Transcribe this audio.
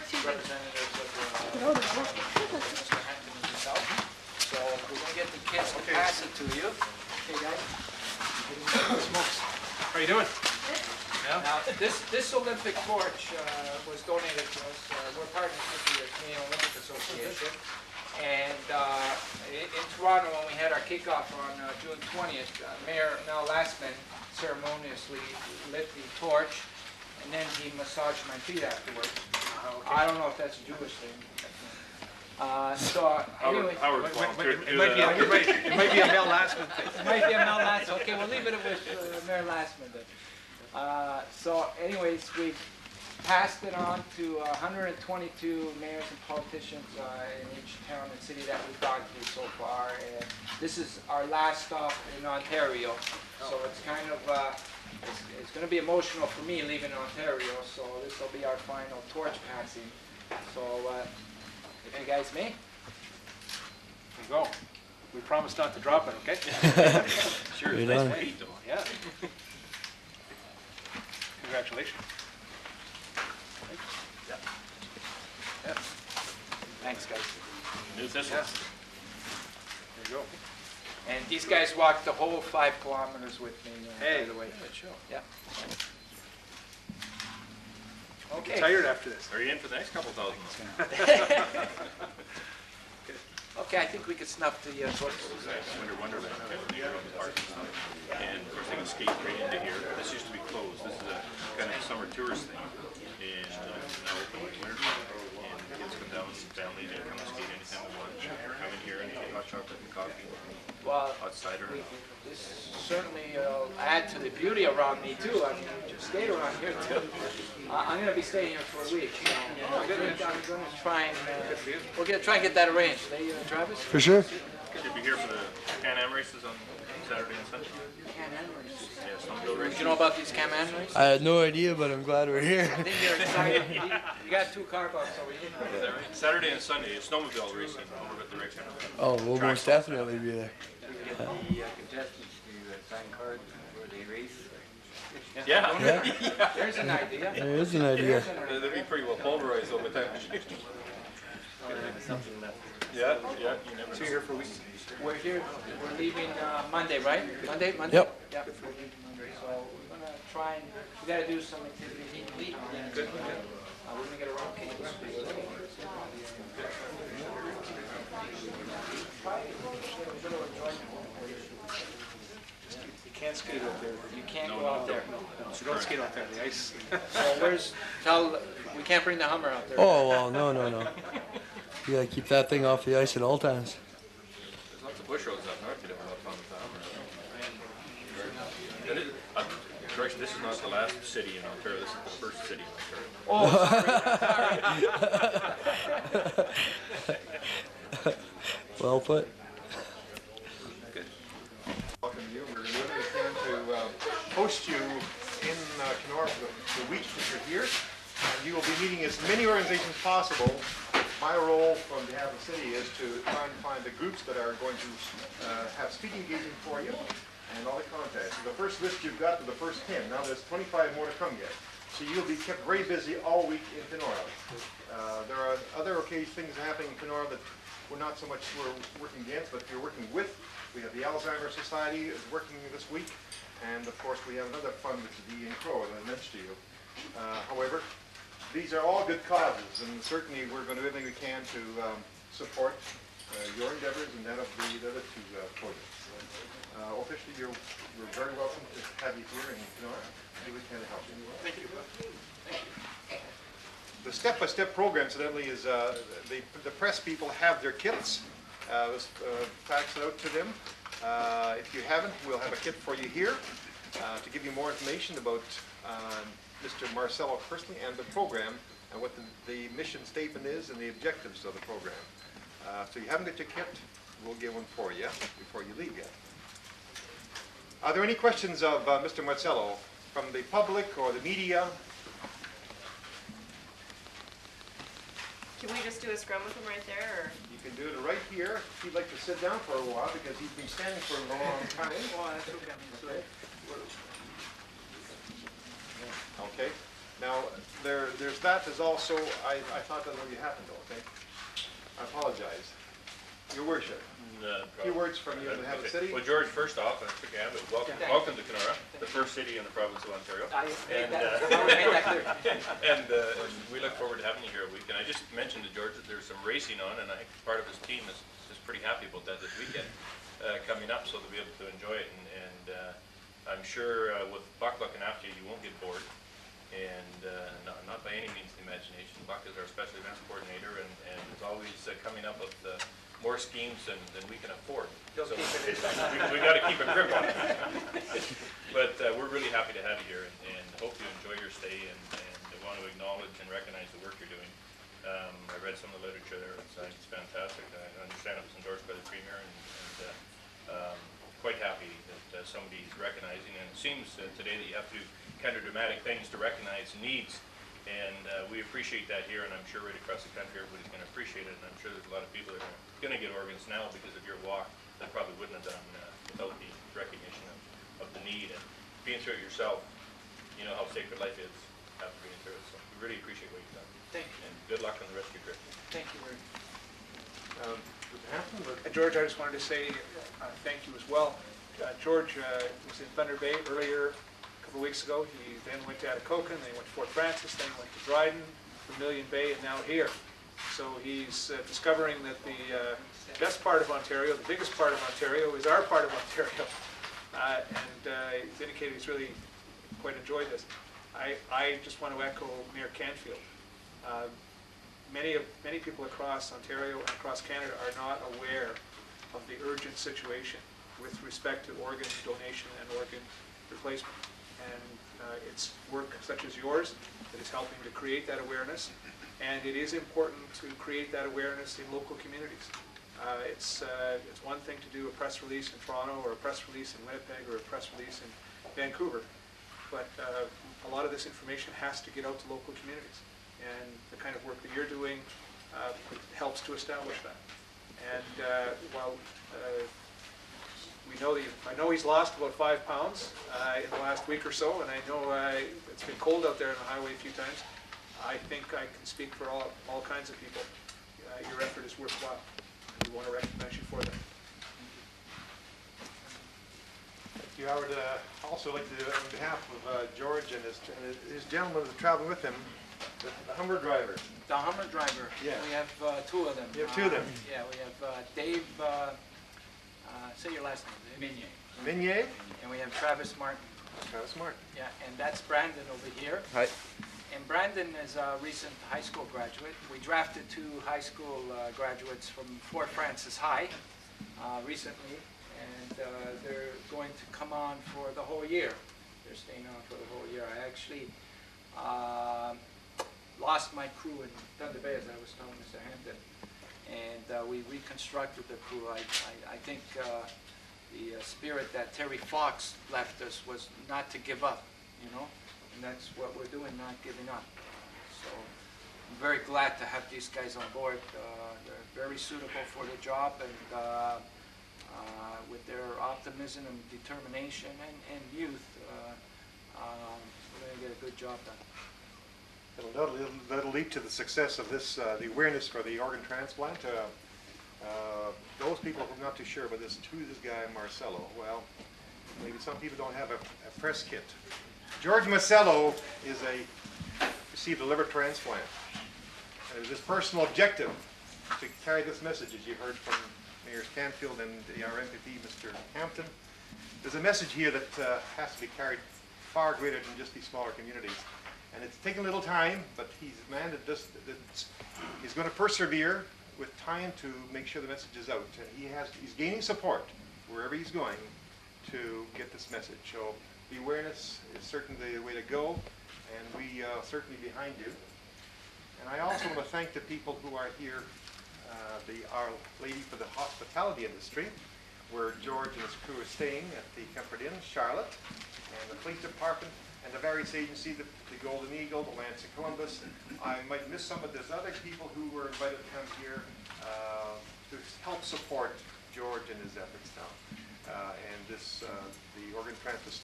representatives of Mr. Hampton and myself. So we're going to get the kids to pass it to you. Okay, guys? How are you doing? Yeah. Now, this Olympic torch was donated to us. We're partners with the Canadian Olympic Association. And in Toronto, when we had our kickoff on June 20th, Mayor Mel Lastman ceremoniously lit the torch, and then he massaged my feet afterwards. I don't know if that's a Jewish thing. So anyway, It might be a Mel Lastman thing. it might be a Mel Lastman. Okay, we'll leave it with Mayor Lastman then. So anyways, we passed it on to 122 mayors and politicians in each town and city that we've gone through so far. And this is our last stop in Ontario. So it's kind of, it's going to be emotional for me leaving Ontario. So this will be our final torch passing. So if you guys may. There you go. We promise not to drop it, okay? Sure, it's nice weight though, yeah. Congratulations. Yeah. Yeah. Thanks, guys. Yeah. There you go. And these guys walked the whole 5 kilometers with me, hey, by the way. Good show. Yeah. Okay. Get tired after this. Are you in for the next couple thousand? Okay, I think we could snuff the torch. Winter Wonderland, and of course they can skate right into here. This used to be closed. This is a kind of a summer tourist thing, and now open in winter. And kids come down with some family, they come and skate anytime they want. Come in here and get hot chocolate and coffee, Well, hot cider. this certainly add to the beauty around me too. I mean, just skate around here too. I'm going to be staying here for a week. I'm going to try and we're going to try and get that arranged. Travis? For sure. Should be here for the Can-Am races on Saturday and Sunday. Can-Am races. Yeah, snowmobile Do races. you know about these Can-Am races? I had no idea, but I'm glad we're here. I think you're excited. You got 2 car bucks over here. Is that right? Saturday and Sunday, it's snowmobile racing over at the rec center. Oh, we'll most definitely be there. Get the contestants to sign cards before they race. Yeah. Yeah, There's an idea. there is an idea. They'll be pretty well pulverized over time. Something that Yeah, yeah. You never So you're here for a week? We're here. We're leaving Monday, right? Monday. Yep. Yep. We're leaving Monday. So we're gonna try and we got to do some activity. Good. We're gonna get around campus. You can't skate out there. You can't go out there. So don't skate out there on the ice. So we can't bring the Hummer out there. Oh, well, no. You gotta keep that thing off the ice at all times. There's lots of bush roads up north. You don't have fun with that. Correction, this is not the last city in Ontario. This is the first city in Ontario. Oh, sorry. Well put. Welcome you. We're doing everything to host you in Kenora for the week that you're here. And you will be meeting as many organizations as possible. My role on behalf of the city is to try and find the groups that are going to have speaking engagement for you and all the contacts. So the first list you've got to the first 10. Now there's 25 more to come yet. So you'll be kept very busy all week in Kenora. There are other things happening in Kenora that we're not so much working against, but you're working with. We have the Alzheimer's Society is working this week. And of course we have another fund, which is the Crow, that I mentioned to you. However, these are all good causes, and certainly we're going to do everything we can to support your endeavors and that of the other 2 projects. Officially, we're very welcome to have you here in Kenora. Do we can help you. Thank you. The step-by-step program, incidentally, is the press people have their kits. Let's fax it out to them. If you haven't, we'll have a kit for you here to give you more information about Mr. Marcello personally and the program and what the mission statement is and the objectives of the program. So you haven't got your kit, we'll get one for you before you leave yet. Are there any questions of Mr. Marcello from the public or the media? Can we just do a scrum with him right there, or? You can do it right here. If you'd like to sit down for a while because he's been standing for a long time. Oh, that's okay. Okay. Now, there's that. There's also, I thought that already happened, though, okay? I apologize. Your worship. No A few words from you in the Habit City. Well, George, first off, and I forget, but welcome to Kenora, the first city in the province of Ontario. Made that clear. And we look forward to having you here a week. And I just mentioned to George that there's some racing on, and I think part of his team is pretty happy about that this weekend coming up, so they'll be able to enjoy it. And I'm sure with Buck looking after you, you won't get bored. And not by any means the imagination. Buck is our special events coordinator, and is always coming up with more schemes than we can afford. So we got to keep a grip on it. But we're really happy to have you here, and hope you enjoy your stay, and want to acknowledge and recognize the work you're doing. I read some of the literature there. It's fantastic. I understand it was endorsed by the Premier, and quite happy that somebody's recognizing. And it seems today that you have to do kind of dramatic things to recognize needs. And we appreciate that here, and I'm sure right across the country everybody's going to appreciate it. And I'm sure there's a lot of people that are going to get organs now because of your walk that probably wouldn't have done without the recognition of the need. And being through it yourself, you know how sacred life is after being through it. So we really appreciate what you've done. Thank you. And good luck on the rest of your trip. Thank you very much. George, I just wanted to say thank you as well. George was in Thunder Bay earlier, a couple of weeks ago. He then went to Atikokan, then he went to Fort Francis, then he went to Dryden, Vermilion Bay, and now here. So he's discovering that the best part of Ontario, the biggest part of Ontario, is our part of Ontario. And he's indicated he's really quite enjoyed this. I just want to echo Mayor Canfield. Many people across Ontario and across Canada are not aware of the urgent situation with respect to organ donation and organ replacement. And it's work such as yours that is helping to create that awareness. And it is important to create that awareness in local communities. It's one thing to do a press release in Toronto or a press release in Winnipeg or a press release in Vancouver, but a lot of this information has to get out to local communities. And the kind of work that you're doing helps to establish that. And while I know he's lost about 5 pounds in the last week or so, and I know it's been cold out there on the highway a few times. I think I can speak for all kinds of people. Your effort is worthwhile. We want to recognize you for that. Thank you. I would also like to, on behalf of George and his gentleman that's traveling with him, the Hummer driver. The Hummer driver. Yeah. We have 2 of them. You have 2 of them. Yeah, we have Dave, say your last name. Minier. And we have Travis Martin. Travis Martin. Yeah, and that's Brandon over here. Hi. And Brandon is a recent high school graduate. We drafted 2 high school graduates from Fort Francis High recently, and they're going to come on for the whole year. They're staying on for the whole year. I actually lost my crew in Thunder Bay, as I was telling Mr. Hampton, and we reconstructed the crew. I think the spirit that Terry Fox left us was not to give up, you know? And that's what we're doing, not giving up. So I'm very glad to have these guys on board. They're very suitable for the job, and with their optimism and determination and youth, we're going to get a good job done. That'll lead to the success of this, the awareness for the organ transplant. Those people who are not too sure about this, who's this guy Marcello? Well, maybe some people don't have a press kit. George Marcello received a liver transplant. And it was his personal objective to carry this message, as you heard from Mayor Canfield and our MPP, Mr. Hampton. There's a message here that has to be carried far greater than just these smaller communities. And it's taken a little time, but he's a man that he's going to persevere with time to make sure the message is out. And he's gaining support wherever he's going to get this message. So the awareness is certainly the way to go, and we certainly behind you. And I also want to thank the people who are here, Our Lady for the hospitality industry, where George and his crew are staying at the Comfort Inn, Charlotte, and the police department, and the various agencies, the Golden Eagle, the Lance of Columbus. I might miss some, but there's other people who were invited to come here to help support George in his efforts now. And the organ transplant